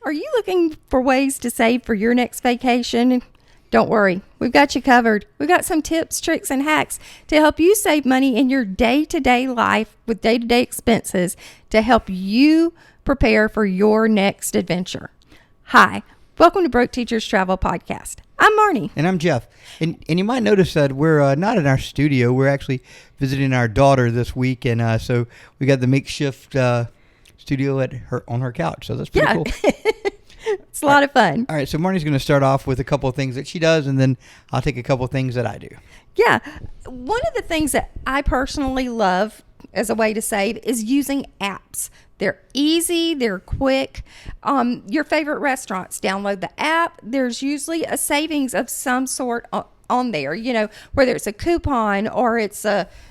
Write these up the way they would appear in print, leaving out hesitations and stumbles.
Are you looking for ways to save for your next vacation? Don't worry, we've got you covered. We've got some tips, tricks, and hacks to help you save money in your day-to-day life with day-to-day expenses to help you prepare for your next adventure. Hi, welcome to Broke Teachers Travel Podcast. I'm Marnie. And I'm Jeff. And you might notice that we're not in our studio. We're actually visiting our daughter this week. And so we got the makeshift studio on her couch. So that's pretty cool. It's a lot of fun. All right. So Marnie's going to start off with a couple of things that she does, and then I'll take a couple of things that I do. Yeah. One of the things that I personally love as a way to save is using apps. They're easy, they're quick. Your favorite restaurants, download the app. There's usually a savings of some sort on there, you know, whether it's a coupon or it's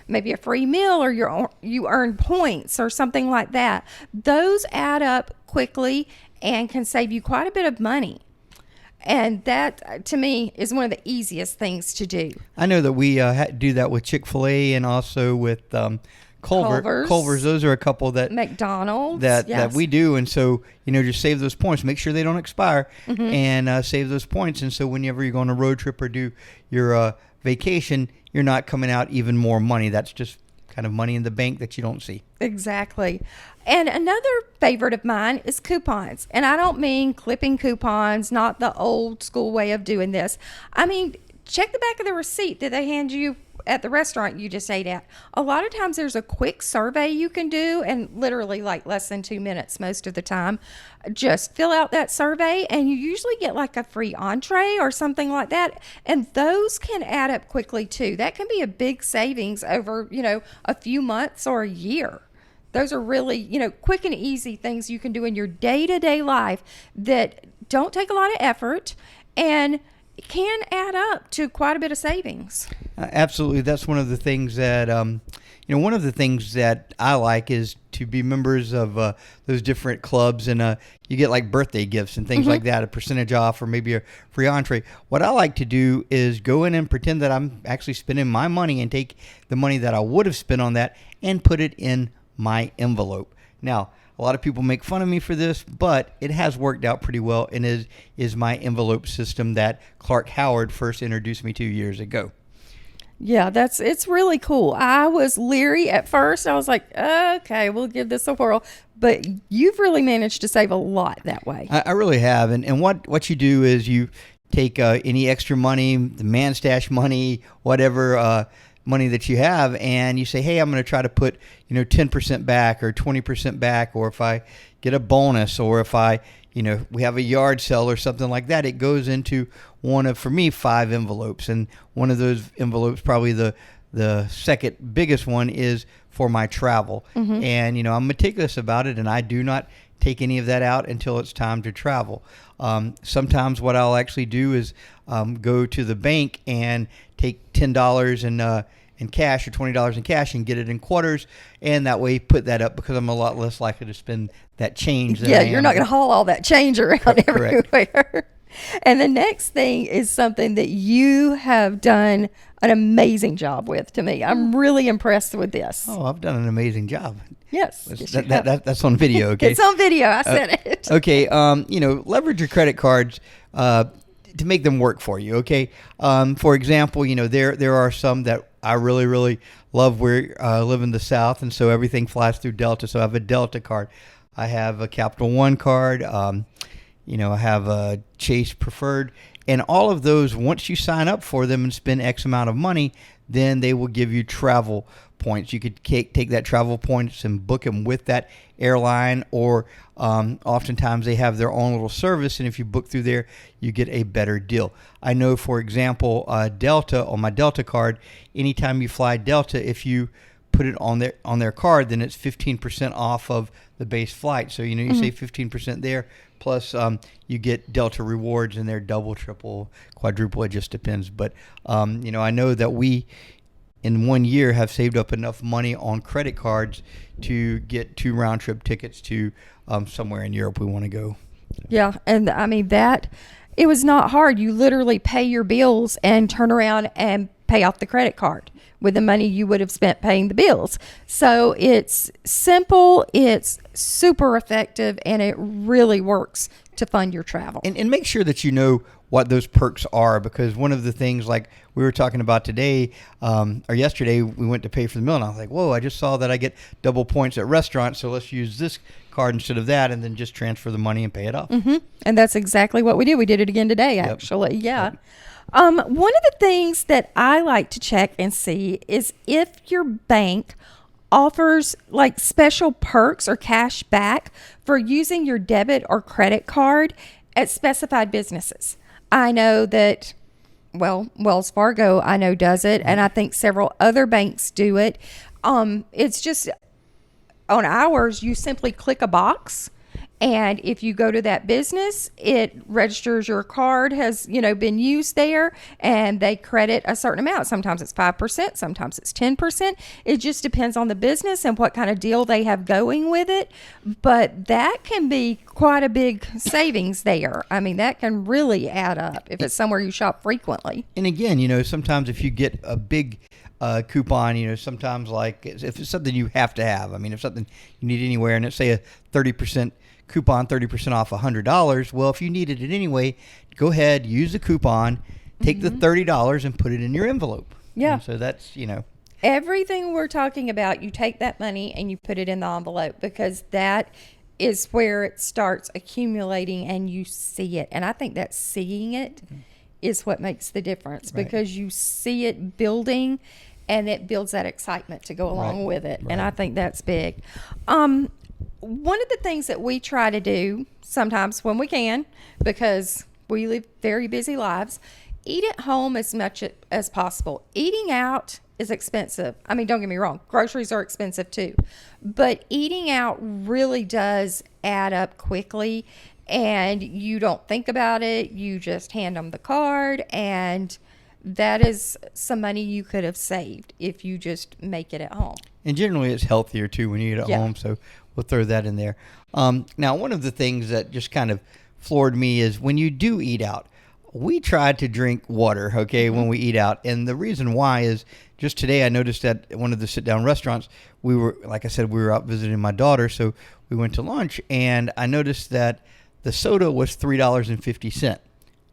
maybe a free meal or you earn points or something like that. Those add up quickly and can save you quite a bit of money. And that, to me, is one of the easiest things to do. I know that we do that with Chick-fil-A and also with Culver's. Those are a couple that McDonald's that we do, and so just save those points. Make sure they don't expire, and save those points. And so whenever you go on a road trip or do your vacation, you're not coming out even more money. That's just kind of money in the bank that you don't see. Exactly. And another favorite of mine is coupons, and I don't mean clipping coupons, not the old school way of doing this. I mean, check the back of the receipt that they hand you at the restaurant you just ate at. A lot of times there's a quick survey you can do, and literally like less than 2 minutes most of the time. Just fill out that survey and you usually get like a free entree or something like that. And those can add up quickly too. That can be a big savings over, a few months or a year. Those are really, quick and easy things you can do in your day-to-day life that don't take a lot of effort and can add up to quite a bit of savings. Absolutely. That's one of the things that, one of the things that I like is to be members of those different clubs, and you get like birthday gifts and things like that, a percentage off or maybe a free entree. What I like to do is go in and pretend that I'm actually spending my money and take the money that I would have spent on that and put it in my envelope. Now, a lot of people make fun of me for this, but it has worked out pretty well, and is my envelope system that Clark Howard first introduced me to years ago. Yeah, it's really cool. I was leery at first. I was like, okay, we'll give this a whirl. But you've really managed to save a lot that way. I really have. And what you do is you take any extra money, the man stash money, whatever money that you have, and you say, hey, I'm going to try to put 10% back or 20% back, or if I get a bonus, or if we have a yard sale or something like that, it goes into one of, for me, 5 envelopes. And one of those envelopes, probably the second biggest one, is for my travel. And I'm meticulous about it, and I do not take any of that out until it's time to travel. Sometimes what I'll actually do is go to the bank and take $10 in cash or $20 in cash and get it in quarters, and that way put that up, because I'm a lot less likely to spend that change than I am. You're not going to haul all that change around everywhere. And the next thing is something that you have done an amazing job with, to me. I'm really impressed with this. Oh, I've done an amazing job. Yes. That's on video, okay? It's on video. I said it. Okay. Leverage your credit cards to make them work for you, okay? For example, there are some that I really, really love. I live in the South, and so everything flies through Delta. So I have a Delta card. I have a Capital One card. I have a Chase Preferred. And all of those, once you sign up for them and spend X amount of money, then they will give you travel points. You could take that travel points and book them with that airline, or oftentimes they have their own little service, and if you book through there, you get a better deal. I know, for example, Delta, on my Delta card, anytime you fly Delta, if you put it on their card, then it's 15% off of the base flight. So you save 15% there. Plus, you get Delta rewards, and they're double, triple, quadruple. It just depends. But I know that we, in 1 year, have saved up enough money on credit cards to get 2 round trip tickets to somewhere in Europe we want to go. Yeah, and I mean it was not hard. You literally pay your bills and turn around and pay off the credit card with the money you would have spent paying the bills. So it's simple, it's super effective, and it really works to fund your travel. And make sure that you know what those perks are, because one of the things, like we were talking about today or yesterday, we went to pay for the meal and I was like, whoa, I just saw that I get double points at restaurants, so let's use this card instead of that, and then just transfer the money and pay it off. And that's exactly what we did. We did it again today, actually. Yeah. One of the things that I like to check and see is if your bank offers like special perks or cash back for using your debit or credit card at specified businesses. I know that, well, Wells Fargo, I know, does it, and I think several other banks do it. It's just on ours, you simply click a box, and if you go to that business, it registers your card has, been used there, and they credit a certain amount. Sometimes it's 5%, sometimes it's 10%. It just depends on the business and what kind of deal they have going with it. But that can be quite a big savings there. I mean, that can really add up if it's somewhere you shop frequently. And again, sometimes if you get a big coupon, sometimes like if it's something you have to have, I mean, if something you need anywhere, and it's say a 30% coupon, 30% off $100. Well, if you needed it anyway, go ahead, use the coupon, take the $30 and put it in your envelope. Yeah. And so that's, Everything we're talking about, you take that money and you put it in the envelope, because that is where it starts accumulating and you see it. And I think that seeing it is what makes the difference, because you see it building and it builds that excitement to go along with it. And I think that's big. One of the things that we try to do sometimes when we can, because we live very busy lives, eat at home as much as possible. Eating out is expensive. I mean, don't get me wrong, groceries are expensive too, but eating out really does add up quickly, and you don't think about it. You just hand them the card, and that is some money you could have saved if you just make it at home. And generally it's healthier too when you eat at home, so we'll throw that in there. Now, one of the things that just kind of floored me is when you do eat out, we try to drink water, when we eat out. And the reason why is just today I noticed that at one of the sit-down restaurants, we were out visiting my daughter, so we went to lunch, and I noticed that the soda was $3.50.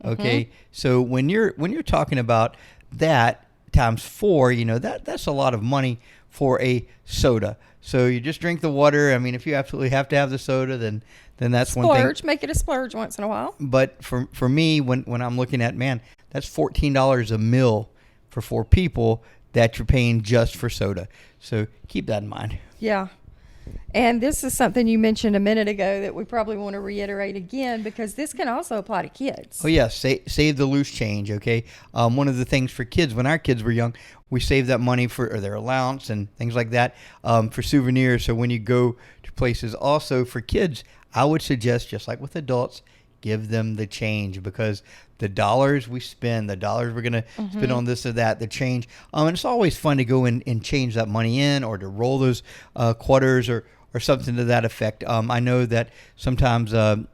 Okay, so when you're talking about that times 4, that's a lot of money for a soda. So you just drink the water. I mean, if you absolutely have to have the soda, then that's one thing. Splurge, make it a splurge once in a while. But for me, when I'm looking at, man, that's $14 a meal for 4 people that you're paying just for soda. So keep that in mind. Yeah. And this is something you mentioned a minute ago that we probably want to reiterate again, because this can also apply to kids. Oh, yes. Save the loose change, okay? One of the things for kids, when our kids were young, we saved that money for their allowance and things like that for souvenirs. So when you go to places, also for kids, I would suggest, just like with adults, give them the change, because the dollars we spend, the dollars we're going to spend on this or that, the change. And it's always fun to go in and change that money in, or to roll those quarters or something to that effect. I know that sometimes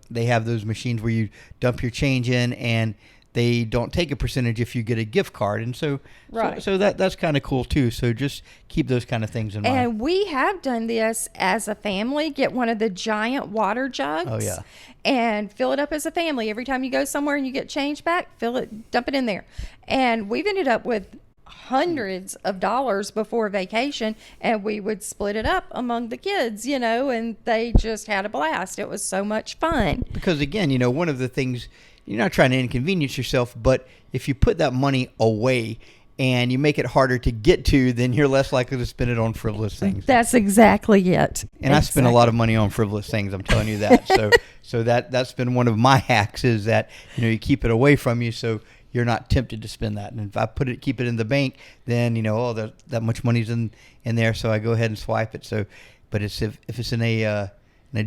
they have those machines where you dump your change in, and they don't take a percentage if you get a gift card. And so that's kind of cool too. So just keep those kind of things in mind. And we have done this as a family. Get one of the giant water jugs. Oh, yeah. And fill it up as a family. Every time you go somewhere and you get change back, dump it in there. And we've ended up with hundreds of dollars before vacation, and we would split it up among the kids, and they just had a blast. It was so much fun. Because again, one of the things, you're not trying to inconvenience yourself, but if you put that money away and you make it harder to get to, then you're less likely to spend it on frivolous things. That's exactly it. And I spend a lot of money on frivolous things, I'm telling you that. So that's been one of my hacks, is that you keep it away from you, so you're not tempted to spend that. And if I keep it in the bank, then that much money's in there, so I go ahead and swipe it. So, but if it's in a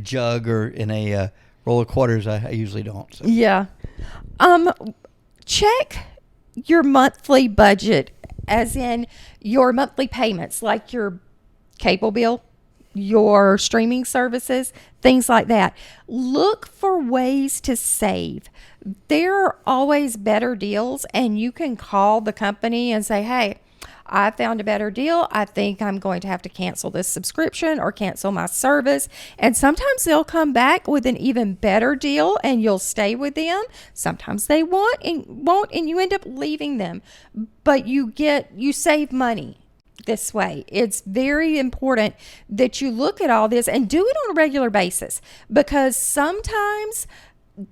jug or in a roll of quarters, I usually don't. So. Yeah. Check your monthly budget, as in your monthly payments, like your cable bill, your streaming services, things like that. Look for ways to save. There are always better deals, and you can call the company and say, hey, I found a better deal. I think I'm going to have to cancel this subscription or cancel my service. And sometimes they'll come back with an even better deal and you'll stay with them. Sometimes they won't, and you end up leaving them. But you save money this way. It's very important that you look at all this and do it on a regular basis, because sometimes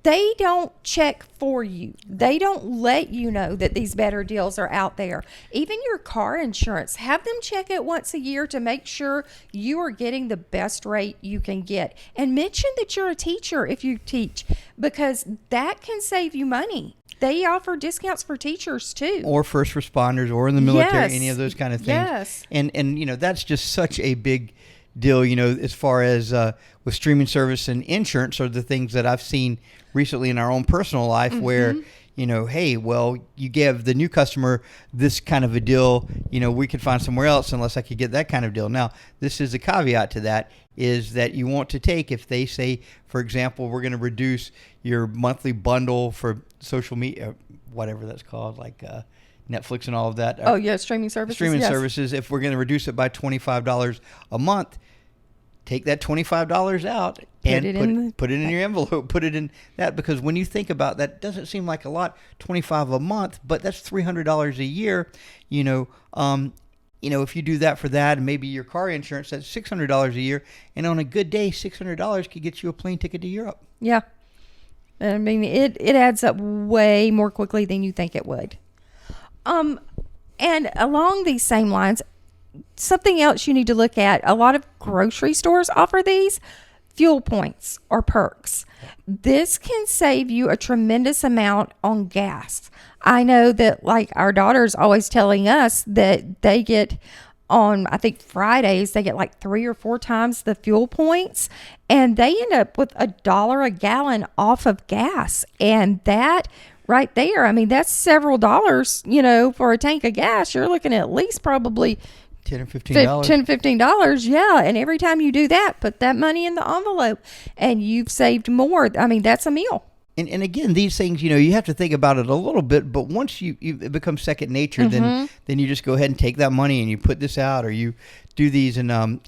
they don't check for you. They don't let you know that these better deals are out there. Even your car insurance, have them check it once a year to make sure you are getting the best rate you can get. And mention that you're a teacher if you teach, because that can save you money. They offer discounts for teachers too. Or first responders, or in the military, Yes. any of those kind of things. Yes. And that's just such a big deal, as far as with streaming service and insurance are the things that I've seen recently in our own personal life where, hey, well, you give the new customer this kind of a deal, we could find somewhere else unless I could get that kind of deal. Now, this is a caveat to that, is that you want to take, if they say, for example, we're going to reduce your monthly bundle for social media, whatever that's called, like Netflix and all of that. Oh, yeah, streaming services. Services, if we're going to reduce it by $25 a month, take that $25 out and put it in your envelope, put it in that, because when you think about that, it doesn't seem like a lot, $25 a month, but that's $300 a year. If you do that for that, and maybe your car insurance, that's $600 a year, and on a good day, $600 could get you a plane ticket to Europe. Yeah. I mean, it adds up way more quickly than you think it would. And along these same lines, something else you need to look at, a lot of grocery stores offer these fuel points or perks. This can save you a tremendous amount on gas. I know that, like, our daughter's always telling us that they get on, I think, Fridays, they get like 3 or 4 times the fuel points, and they end up with $1 a gallon off of gas. And that right there, I mean, that's several dollars, for a tank of gas. You're looking at least probably $10 or $15. $10, $15, yeah. And every time you do that, put that money in the envelope and you've saved more. I mean, that's a meal. And again, these things, you have to think about it a little bit, but once it becomes second nature, then you just go ahead and take that money and you put this out, or you do these and, and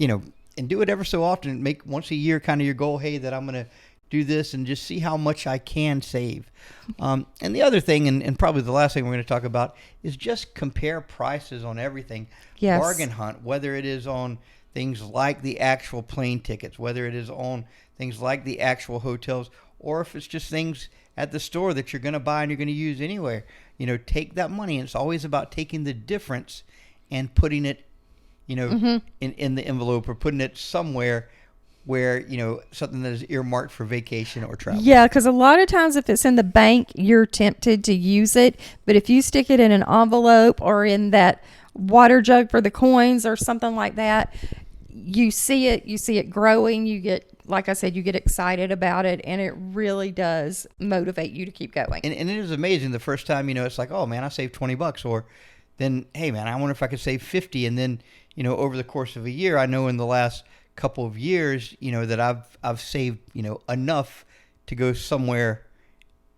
do it ever so often. Make once a year kind of your goal, hey, that I'm going to do this, and just see how much I can save. And the other thing, and probably the last thing we're going to talk about, is just compare prices on everything. Yes. Bargain hunt, whether it is on things like the actual plane tickets, whether it is on things like the actual hotels, or if it's just things at the store that you're going to buy and you're going to use anywhere. Take that money, and it's always about taking the difference and putting it, in the envelope, or putting it somewhere where, something that is earmarked for vacation or travel. Yeah, because a lot of times if it's in the bank, you're tempted to use it. But if you stick it in an envelope or in that water jug for the coins or something like that, you see it growing. You get, like I said, you get excited about it, and it really does motivate you to keep going. And it is amazing the first time, it's like, oh man, I saved $20, or then, hey man, I wonder if I could save 50. And then, over the course of a year, I know in the last couple of years, that I've saved, enough to go somewhere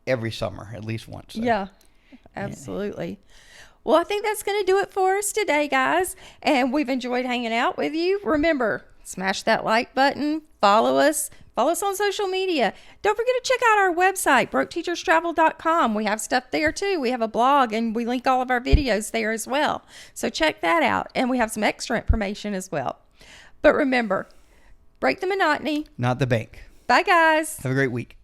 every summer, at least once. So. Yeah, absolutely. Well, I think that's going to do it for us today, guys. And we've enjoyed hanging out with you. Remember, smash that like button, follow us on social media. Don't forget to check out our website, BrokeTeachersTravel.com. We have stuff there too. We have a blog, and we link all of our videos there as well. So check that out. And we have some extra information as well. But remember, break the monotony. Not the bank. Bye, guys. Have a great week.